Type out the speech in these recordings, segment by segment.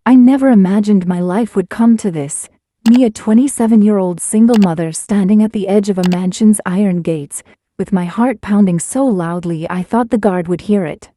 I never imagined my life would come to this. Me, a 27-year-old single mother standing at the edge of a mansion's iron gates, with my heart pounding so loudly I thought the guard would hear it.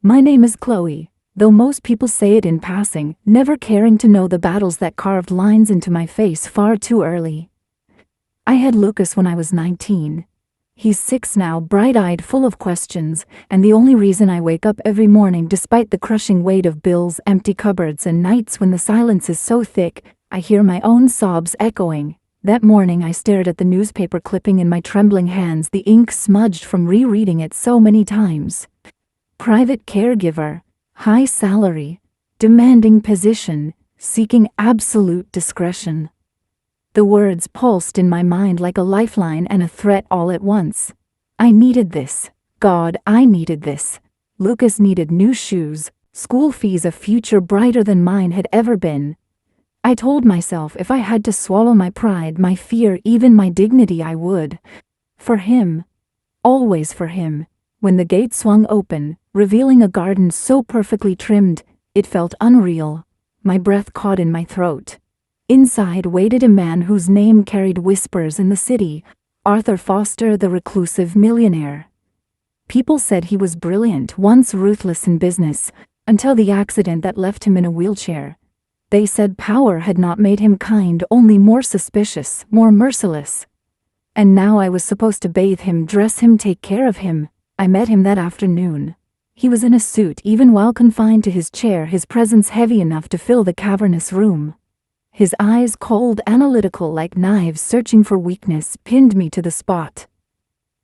My name is Chloe, though most people say it in passing, never caring to know the battles that carved lines into my face far too early. I had Lucas when I was 19. He's 6 now, bright-eyed, full of questions, and the only reason I wake up every morning despite the crushing weight of bills, empty cupboards, and nights when the silence is so thick, I hear my own sobs echoing. That morning I stared at the newspaper clipping in my trembling hands, the ink smudged from rereading it so many times. Private caregiver, high salary, demanding position, seeking absolute discretion. The words pulsed in my mind like a lifeline and a threat all at once. I needed this. God, I needed this. Lucas needed new shoes, school fees, a future brighter than mine had ever been. I told myself if I had to swallow my pride, my fear, even my dignity, I would. For him. Always for him. When the gate swung open, revealing a garden so perfectly trimmed, it felt unreal. My breath caught in my throat. Inside waited a man whose name carried whispers in the city, Arthur Foster, the reclusive millionaire. People said he was brilliant, once ruthless in business, until the accident that left him in a wheelchair. They said power had not made him kind, only more suspicious, more merciless. And now I was supposed to bathe him, dress him, take care of him. I met him that afternoon. He was in a suit, even while confined to his chair, his presence heavy enough to fill the cavernous room. His eyes, cold, analytical, like knives searching for weakness, pinned me to the spot.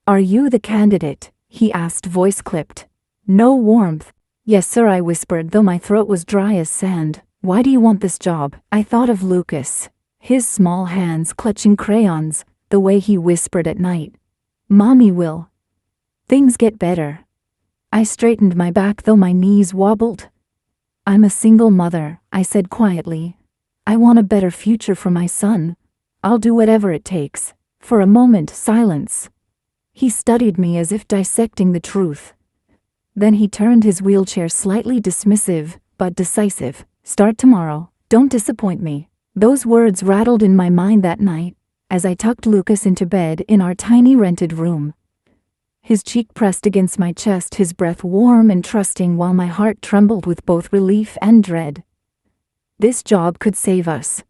"Are you the candidate?" he asked, voice clipped. No warmth. "Yes, sir," I whispered, though my throat was dry as sand. "Why do you want this job?" I thought of Lucas, his small hands clutching crayons, the way he whispered at night. "Mommy will. Things get better." I straightened my back though my knees wobbled. "I'm a single mother," I said quietly. "I want a better future for my son. I'll do whatever it takes." For a moment, silence. He studied me as if dissecting the truth. Then he turned his wheelchair, slightly dismissive, but decisive. "Start tomorrow. Don't disappoint me." Those words rattled in my mind that night, as I tucked Lucas into bed in our tiny rented room. His cheek pressed against my chest, his breath warm and trusting, while my heart trembled with both relief and dread. This job could save us.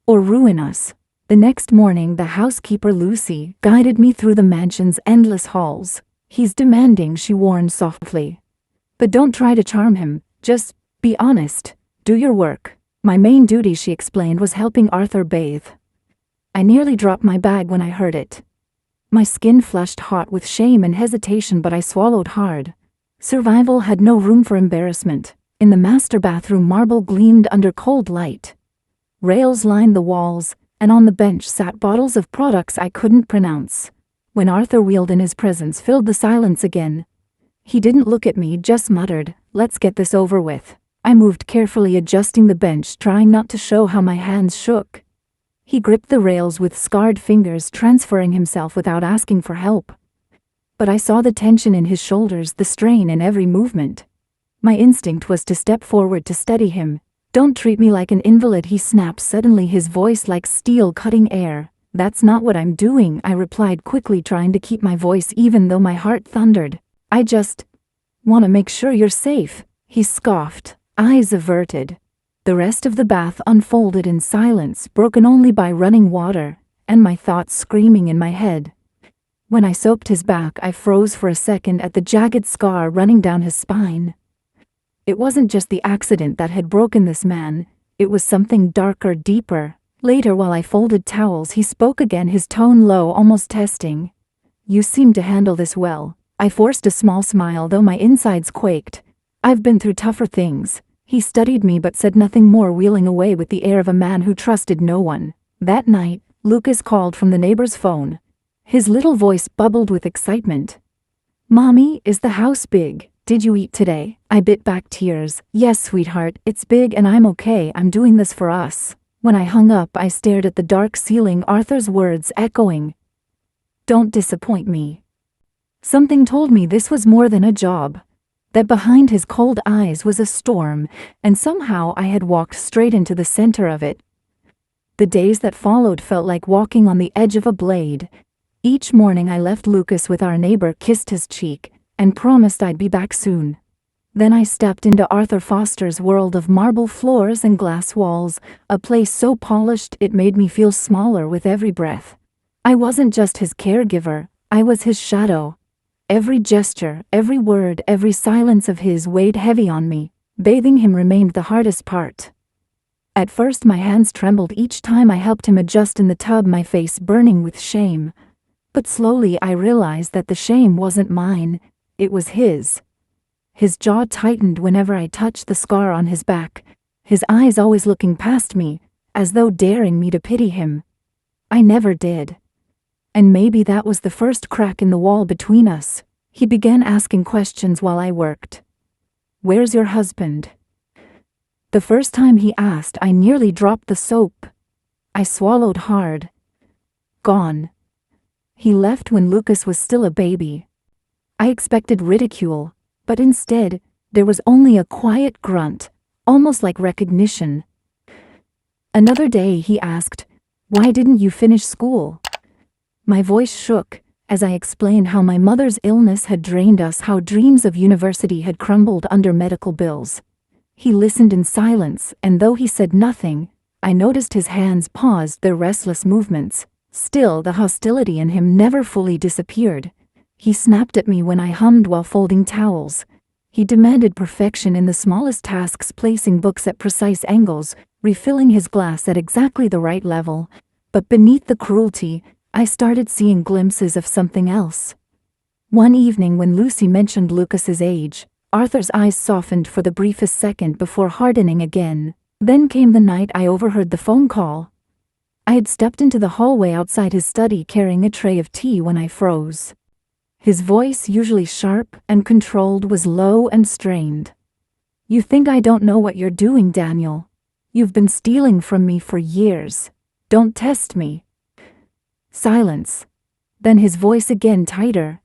Or ruin us. The next morning, the housekeeper, Lucy, guided me through the mansion's endless halls. "He's demanding," she warned softly. "But don't try to charm him. Just be honest. Do your work." My main duty, she explained, was helping Arthur bathe. I nearly dropped my bag when I heard it. My skin flushed hot with shame and hesitation, but I swallowed hard. Survival had no room for embarrassment. In the master bathroom, marble gleamed under cold light. Rails lined the walls, and on the bench sat bottles of products I couldn't pronounce. When Arthur wheeled in, his presence filled the silence again. He didn't look at me, just muttered, "Let's get this over with." I moved carefully, adjusting the bench, trying not to show how my hands shook. He gripped the rails with scarred fingers, transferring himself without asking for help. But I saw the tension in his shoulders, the strain in every movement. My instinct was to step forward to steady him. "Don't treat me like an invalid," he snapped, suddenly, his voice like steel cutting air. "That's not what I'm doing," I replied quickly, trying to keep my voice even though my heart thundered. "I just want to make sure you're safe," he scoffed, eyes averted. The rest of the bath unfolded in silence, broken only by running water, and my thoughts screaming in my head. When I soaped his back, I froze for a second at the jagged scar running down his spine. It wasn't just the accident that had broken this man, it was something darker, deeper. Later, while I folded towels, he spoke again, his tone low, almost testing. "You seem to handle this well." I forced a small smile, though my insides quaked. "I've been through tougher things." He studied me but said nothing more, wheeling away with the air of a man who trusted no one. That night, Lucas called from the neighbor's phone. His little voice bubbled with excitement. "Mommy, is the house big? Did you eat today?" I bit back, tears. "Yes, sweetheart, it's big and I'm okay. I'm doing this for us." When I hung up, I stared at the dark ceiling, Arthur's words echoing. "Don't disappoint me." Something told me this was more than a job. that behind his cold eyes was a storm, and somehow I had walked straight into the center of it. The days that followed felt like walking on the edge of a blade. Each morning I left Lucas with our neighbor, kissed his cheek, and promised I'd be back soon. Then I stepped into Arthur Foster's world of marble floors and glass walls, a place so polished it made me feel smaller with every breath. I wasn't just his caregiver, I was his shadow. Every gesture, every word, every silence of his weighed heavy on me. Bathing him remained the hardest part. At first my hands trembled each time I helped him adjust in the tub, my face burning with shame. But slowly I realized that the shame wasn't mine, it was his. His jaw tightened whenever I touched the scar on his back, his eyes always looking past me, as though daring me to pity him. I never did. And maybe that was the first crack in the wall between us. He began asking questions while I worked. "Where's your husband?" The first time he asked, I nearly dropped the soap. I swallowed hard. "Gone. He left when Lucas was still a baby." I expected ridicule, but instead, there was only a quiet grunt, almost like recognition. Another day he asked, "Why didn't you finish school?" My voice shook as I explained how my mother's illness had drained us, how dreams of university had crumbled under medical bills. He listened in silence, and though he said nothing, I noticed his hands paused their restless movements. Still, the hostility in him never fully disappeared. He snapped at me when I hummed while folding towels. He demanded perfection in the smallest tasks, placing books at precise angles, refilling his glass at exactly the right level. But beneath the cruelty, I started seeing glimpses of something else. One evening when Lucy mentioned Lucas's age, Arthur's eyes softened for the briefest second before hardening again. Then came the night I overheard the phone call. I had stepped into the hallway outside his study carrying a tray of tea when I froze. His voice, usually sharp and controlled, was low and strained. "You think I don't know what you're doing, Daniel? You've been stealing from me for years. Don't test me." Silence. Then his voice again, tighter.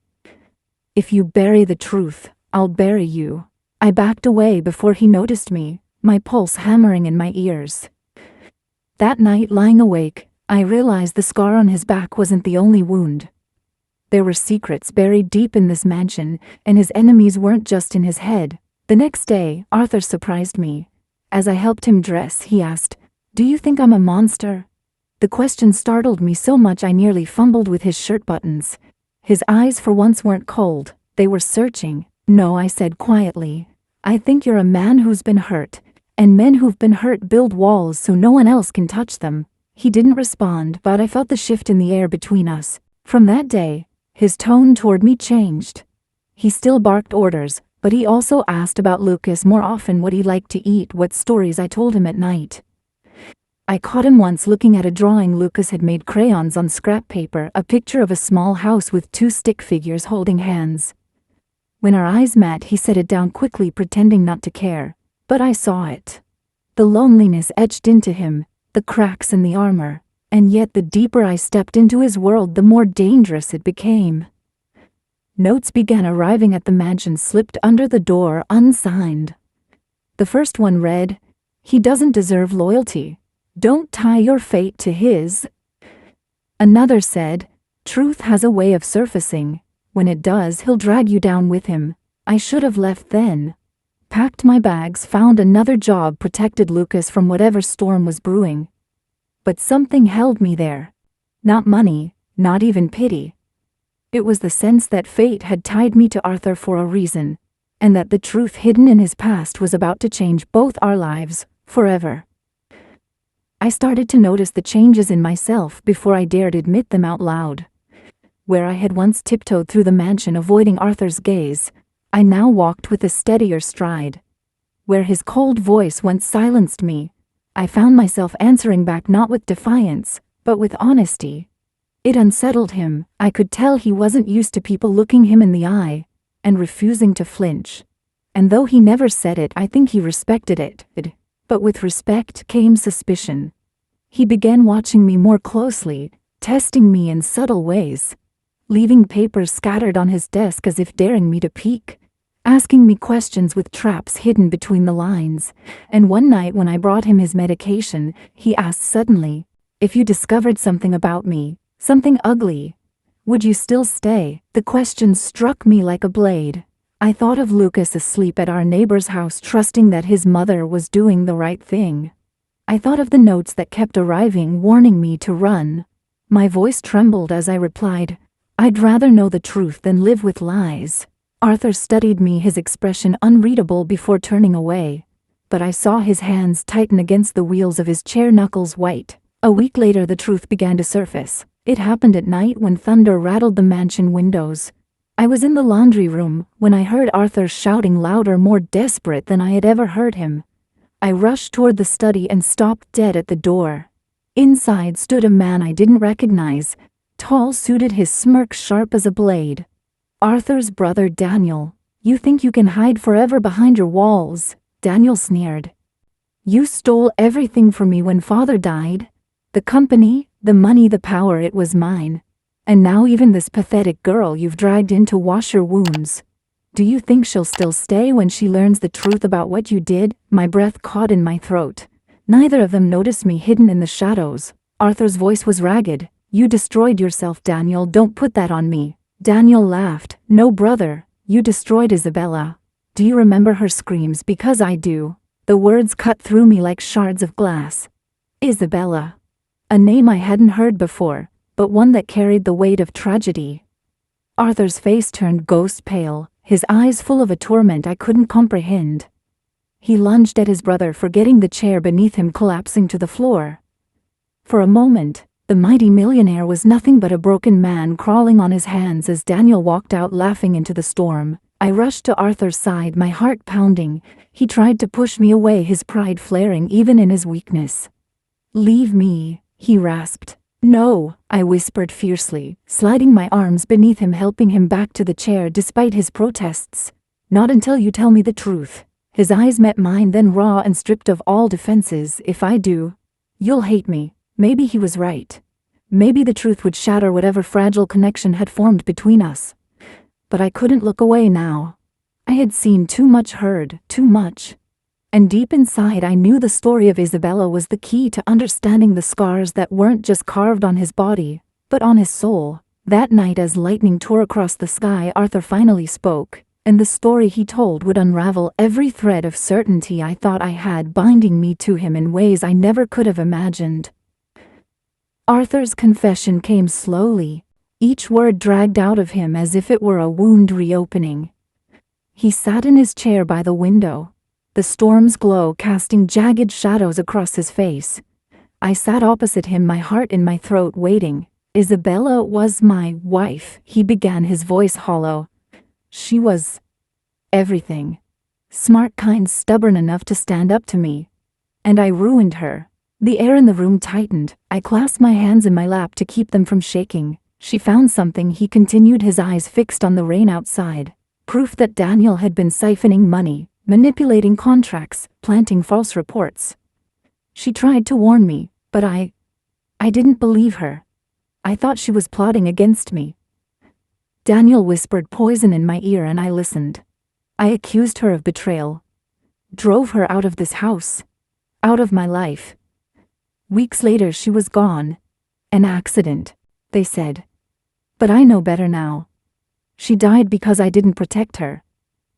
"If you bury the truth, I'll bury you." I backed away before he noticed me, my pulse hammering in my ears. That night, lying awake, I realized the scar on his back wasn't the only wound. There were secrets buried deep in this mansion, and his enemies weren't just in his head. The next day, Arthur surprised me. As I helped him dress, he asked, "Do you think I'm a monster?" The question startled me so much I nearly fumbled with his shirt buttons. His eyes for once weren't cold, they were searching. "No," I said quietly. "I think you're a man who's been hurt, and men who've been hurt build walls so no one else can touch them." He didn't respond, but I felt the shift in the air between us. From that day, his tone toward me changed. He still barked orders, but he also asked about Lucas more often, what he liked to eat, what stories I told him at night. I caught him once looking at a drawing Lucas had made crayons on scrap paper, a picture of a small house with two stick figures holding hands. When our eyes met, he set it down quickly, pretending not to care. But I saw it. The loneliness etched into him, the cracks in the armor, and yet the deeper I stepped into his world, the more dangerous it became. Notes began arriving at the mansion, slipped under the door, unsigned. The first one read, "He doesn't deserve loyalty. Don't tie your fate to his." Another said, "Truth has a way of surfacing. When it does, he'll drag you down with him." I should have left then. Packed my bags, found another job, protected Lucas from whatever storm was brewing. But something held me there. Not money, not even pity. It was the sense that fate had tied me to Arthur for a reason, and that the truth hidden in his past was about to change both our lives, forever. I started to notice the changes in myself before I dared admit them out loud. Where I had once tiptoed through the mansion avoiding Arthur's gaze, I now walked with a steadier stride. Where his cold voice once silenced me, I found myself answering back, not with defiance, but with honesty. It unsettled him. I could tell he wasn't used to people looking him in the eye and refusing to flinch. And though he never said it, I think he respected it. But with respect came suspicion. He began watching me more closely, testing me in subtle ways, leaving papers scattered on his desk as if daring me to peek. asking me questions with traps hidden between the lines. And one night when I brought him his medication, he asked suddenly, "If you discovered something about me, something ugly, would you still stay?" The question struck me like a blade. I thought of Lucas asleep at our neighbor's house, trusting that his mother was doing the right thing. I thought of the notes that kept arriving, warning me to run. My voice trembled as I replied, "I'd rather know the truth than live with lies." Arthur studied me, his expression unreadable before turning away. But I saw his hands tighten against the wheels of his chair, knuckles white. A week later the truth began to surface. It happened at night when thunder rattled the mansion windows. I was in the laundry room when I heard Arthur shouting louder, more desperate than I had ever heard him. I rushed toward the study and stopped dead at the door. Inside stood a man I didn't recognize, tall, suited, his smirk sharp as a blade. "Arthur's brother Daniel. You think you can hide forever behind your walls?" Daniel sneered. "You stole everything from me when father died. The company, the money, the power, it was mine. And now even this pathetic girl you've dragged in to wash your wounds. Do you think she'll still stay when she learns the truth about what you did?" My breath caught in my throat. Neither of them noticed me hidden in the shadows. Arthur's voice was ragged. "You destroyed yourself, Daniel. Don't put that on me." Daniel laughed. "No, brother, you destroyed Isabella. Do you remember her screams? Because I do." The words cut through me like shards of glass. Isabella. A name I hadn't heard before, but one that carried the weight of tragedy. Arthur's face turned ghost pale, his eyes full of a torment I couldn't comprehend. He lunged at his brother, forgetting the chair beneath him collapsing to the floor. For a moment, the mighty millionaire was nothing but a broken man crawling on his hands as Daniel walked out laughing into the storm. I rushed to Arthur's side, my heart pounding. He tried to push me away, his pride flaring even in his weakness. "Leave me," he rasped. "No," I whispered fiercely, sliding my arms beneath him, helping him back to the chair despite his protests. "Not until you tell me the truth." His eyes met mine, then raw and stripped of all defenses. "If I do, you'll hate me." Maybe he was right. Maybe the truth would shatter whatever fragile connection had formed between us. But I couldn't look away now. I had seen too much, heard too much. And deep inside I knew the story of Isabella was the key to understanding the scars that weren't just carved on his body, but on his soul. That night, as lightning tore across the sky, Arthur finally spoke, and the story he told would unravel every thread of certainty I thought I had, binding me to him in ways I never could have imagined. Arthur's confession came slowly, each word dragged out of him as if it were a wound reopening. He sat in his chair by the window, the storm's glow casting jagged shadows across his face. I sat opposite him, my heart in my throat, waiting. "Isabella was my wife," he began, his voice hollow. "She was everything. Smart, kind, stubborn enough to stand up to me. And I ruined her." The air in the room tightened. I clasped my hands in my lap to keep them from shaking. "She found something," he continued, his eyes fixed on the rain outside. "Proof that Daniel had been siphoning money, manipulating contracts, planting false reports. She tried to warn me, but I didn't believe her. I thought she was plotting against me." Daniel whispered poison in my ear and I listened. "I accused her of betrayal. Drove her out of this house. Out of my life. Weeks later she was gone. An accident, they said. But I know better now. She died because I didn't protect her.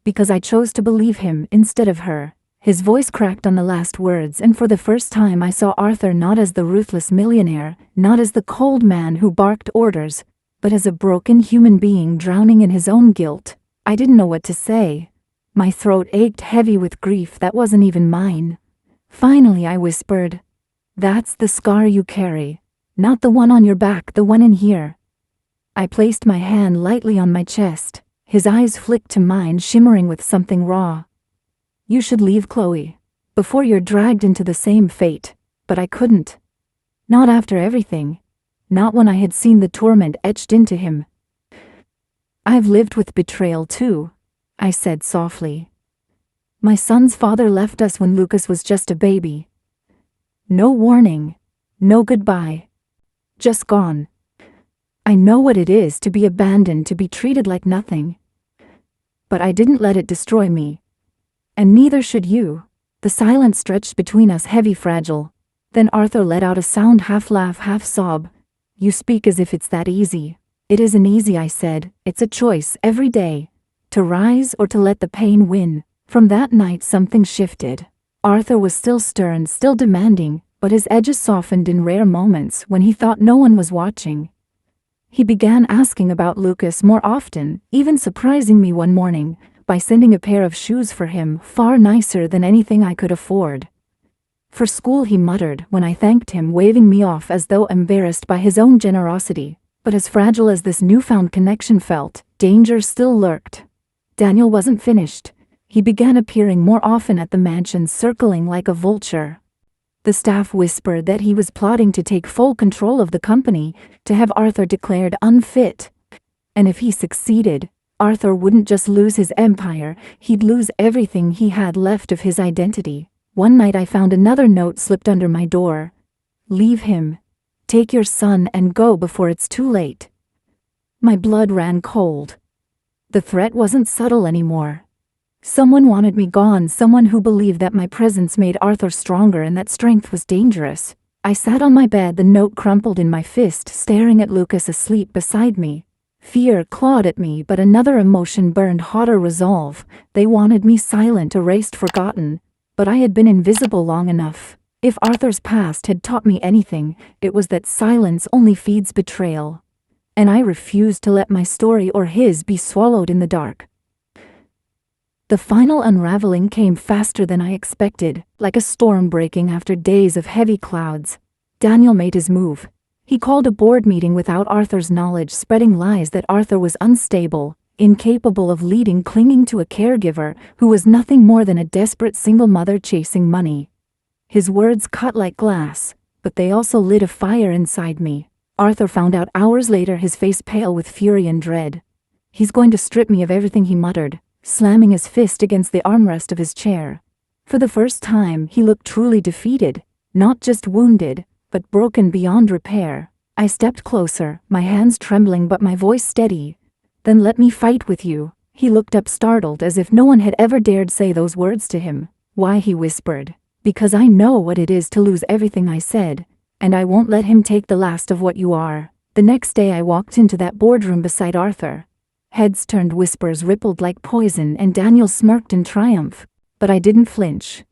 Because I chose to believe him instead of her." His voice cracked on the last words, and for the first time I saw Arthur not as the ruthless millionaire, not as the cold man who barked orders, but as a broken human being drowning in his own guilt. I didn't know what to say. My throat ached heavy with grief that wasn't even mine. Finally I whispered, "That's the scar you carry. Not the one on your back, the one in here." I placed my hand lightly on my chest. His eyes flicked to mine, shimmering with something raw. "You should leave, Chloe, before you're dragged into the same fate." But I couldn't. Not after everything. Not when I had seen the torment etched into him. "I've lived with betrayal too," I said softly. "My son's father left us when Lucas was just a baby. No warning, no goodbye. Just gone. I know what it is to be abandoned, to be treated like nothing. But I didn't let it destroy me. And neither should you. The silence stretched between us, heavy, fragile. Then Arthur let out a sound, half laugh, half sob. You speak as if it's that easy. It isn't easy, I said. It's a choice every day. To rise or to let the pain win. From that night something shifted. Arthur was still stern, still demanding, but his edges softened in rare moments when he thought no one was watching. He began asking about Lucas more often, even surprising me one morning by sending a pair of shoes for him, far nicer than anything I could afford. For school, he muttered when I thanked him, waving me off as though embarrassed by his own generosity. But as fragile as this newfound connection felt, danger still lurked. Daniel wasn't finished. He began appearing more often at the mansion, circling like a vulture. The staff whispered that he was plotting to take full control of the company, to have Arthur declared unfit. And if he succeeded, Arthur wouldn't just lose his empire, he'd lose everything he had left of his identity. One night I found another note slipped under my door. Leave him. Take your son and go before it's too late. My blood ran cold. The threat wasn't subtle anymore. Someone wanted me gone, someone who believed that my presence made Arthur stronger and that strength was dangerous. I sat on my bed, the note crumpled in my fist, staring at Lucas asleep beside me. Fear clawed at me, but another emotion burned hotter, resolve. They wanted me silent, erased, forgotten. But I had been invisible long enough. If Arthur's past had taught me anything, it was that silence only feeds betrayal. And I refused to let my story or his be swallowed in the dark. The final unraveling came faster than I expected, like a storm breaking after days of heavy clouds. Daniel made his move. He called a board meeting without Arthur's knowledge, spreading lies that Arthur was unstable, incapable of leading, clinging to a caregiver who was nothing more than a desperate single mother chasing money. His words cut like glass, but they also lit a fire inside me. Arthur found out hours later, his face pale with fury and dread. He's going to strip me of everything, he muttered, slamming his fist against the armrest of his chair. For the first time, he looked truly defeated, not just wounded, but broken beyond repair. I stepped closer, my hands trembling but my voice steady. Then let me fight with you. He looked up, startled, as if no one had ever dared say those words to him. Why, he whispered. Because I know what it is to lose everything, I said. And I won't let him take the last of what you are. The next day I walked into that boardroom beside Arthur. Heads turned, whispers rippled like poison, and Daniel smirked in triumph. But I didn't flinch.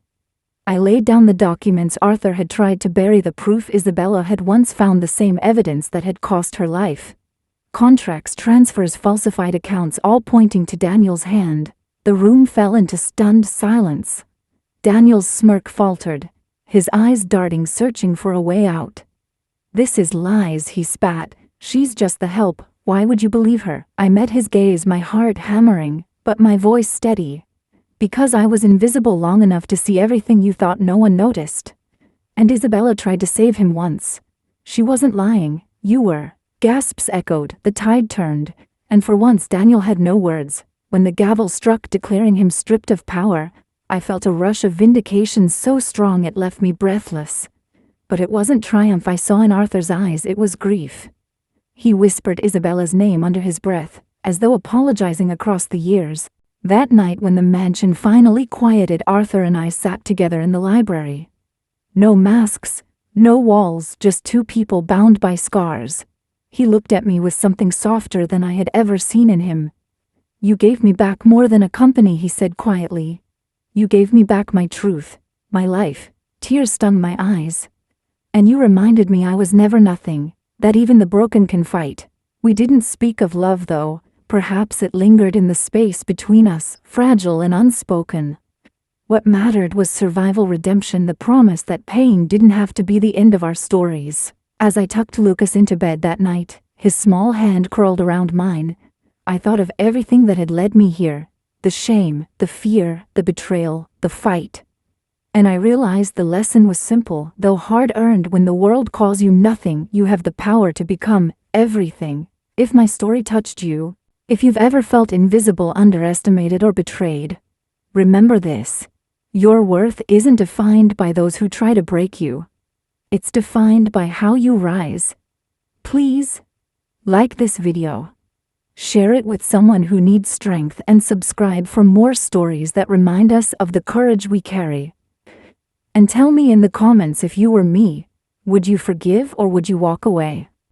I laid down the documents Arthur had tried to bury, the proof Isabella had once found, the same evidence that had cost her life. Contracts, transfers, falsified accounts, all pointing to Daniel's hand. The room fell into stunned silence. Daniel's smirk faltered, his eyes darting, searching for a way out. This is lies, he spat. She's just the help. Why would you believe her? I met his gaze, my heart hammering, but my voice steady. Because I was invisible long enough to see everything you thought no one noticed. And Isabella tried to save him once. She wasn't lying, you were. Gasps echoed, the tide turned, and for once Daniel had no words. When the gavel struck, declaring him stripped of power, I felt a rush of vindication so strong it left me breathless. But it wasn't triumph I saw in Arthur's eyes, it was grief. He whispered Isabella's name under his breath, as though apologizing across the years. That night when the mansion finally quieted, Arthur and I sat together in the library. No masks, no walls, just two people bound by scars. He looked at me with something softer than I had ever seen in him. You gave me back more than a company, he said quietly. You gave me back my truth, my life. Tears stung my eyes. And you reminded me I was never nothing, that even the broken can fight. We didn't speak of love though. Perhaps it lingered in the space between us, fragile and unspoken. What mattered was survival, redemption, the promise that pain didn't have to be the end of our stories. As I tucked Lucas into bed that night, his small hand curled around mine, I thought of everything that had led me here. The shame, the fear, the betrayal, the fight. And I realized the lesson was simple, though hard-earned. When the world calls you nothing, you have the power to become everything. If my story touched you, if you've ever felt invisible, underestimated, or betrayed, remember this. Your worth isn't defined by those who try to break you. It's defined by how you rise. Please, like this video. Share it with someone who needs strength and subscribe for more stories that remind us of the courage we carry. And tell me in the comments if you were me. Would you forgive or would you walk away?